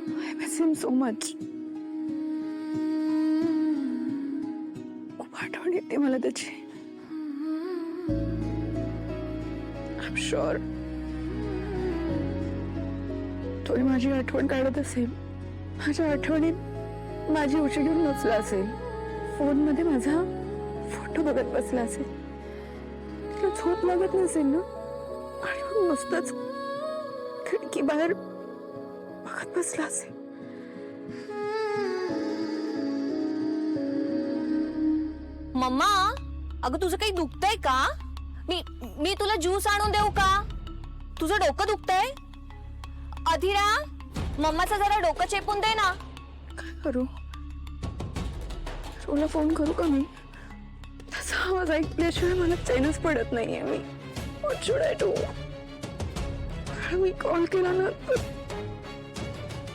I miss him so much. खूप आठवण येते मला त्याची. आय एम शुअर तोही माझी आठवण काढत असेल. माझ्या आठवणीत माझी उशी घेऊन बसला असेल. फोन मध्ये माझा फोटो बघत बसला असेल. तिला झोप लागत नसेल ना, आणि नुसतंच खिडकी बाहेर बघत बसला असेल. मम्मा, अगं तुझं काही दुखतंय का? मी तुला ज्यूस आणून देऊ का? तुझं डोकं दुखतंय? अधीरा, मम्माचं जरा डोकं चेपून दे ना. काय करू? रोला फोन करू का मी? त्याचा आवाज ऐकल्याशिवाय मला चैनच पडत नाहीये. Me what should I do? Me call केला ना तर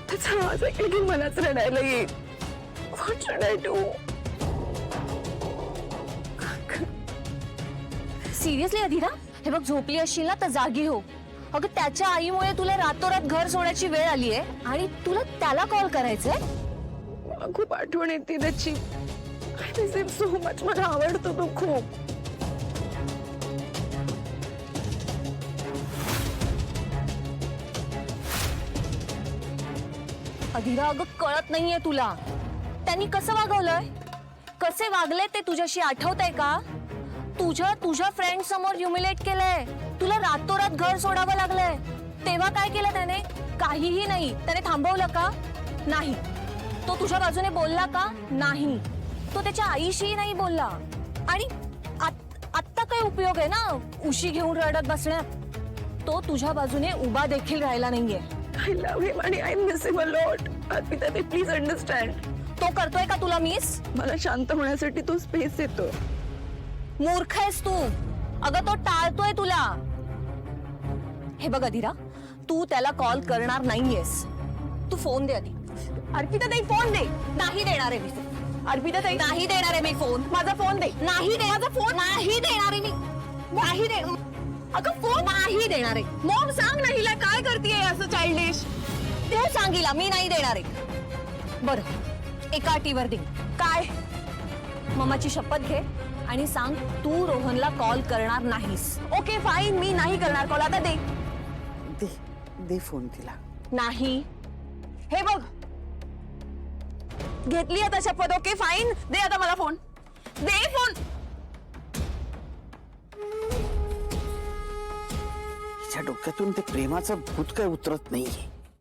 त्याचा आवाज ऐकला की मलाच रडायला येईल. What should I do? Seriously Adhira, हे बघ, झोपली असशील ना तर जागी हो. अगं त्याच्या आईमुळे तुला रातोरात घर सोडायची वेळ आली आहे आणि तुला त्याला कॉल करायचंय. मला खूप आठवण येते त्याची. I miss him so much. मला आवडतो तो खूप. अधीरा, अगं कळत नाहीये तुला त्यांनी कसं वागवलंय, कसे वागले ते तुझ्याशी आठवतंय का? तुझ्या फ्रेंड समोर ह्युमिलेट केलंय. तुला रातोरात घर सोडावं लागलंय. तेव्हा काय केलं त्याने? काहीही नाही. त्याने थांबवलं का? नाही. तो तुझ्या बाजूने बोलला का? नाही. तो त्याच्या आईशी नाही बोलला. आणि आत्ता काय उपयोग आहे ना उशी घेऊन रडत बसण्यात? तो तुझ्या बाजूने उभा देखील राहिला नाहीये. I love him and I miss him a lot. Arpita, ते प्लीज अंडरस्टँड. तो करतोय का तुला मिस? मला शांत होण्यासाठी तो स्पेस देतो. मूर्ख आहेस तू. अगं तो टाळतोय तुला. हे बघ अधीरा, तू त्याला कॉल करणार नाहीयेस. तू फोन दे आधी. अर्पिता ताई, फोन दे. नाही देणार आहे मी. अर्पिता ताई, नाही देणार आहे मी फोन. माझा फोन दे. नाही दे. माझा फोन नाही देणार आहे मी. नाही दे. अगं फोन नाही देणार आहे. मॉम, सांग ना हिला काय करतेय असं चाइल्डिश. तू सांगितला, मी नाही देणार आहे. बरं, एका अटीवर दे. काय? मम्माची शपथ घे आणि सांग तू रोहनला कॉल करणार नाहीस. ओके फाईन, मी नाही करणार कॉल. आता दे. दे दे फोन तिला. नाही. हे बघ, घेतली आता शपथ. ओके फाईन, दे आता मला फोन. दे फोन. हिच्या डोक्यातून ते प्रेमाचं भूत काय उतरत नाहीये.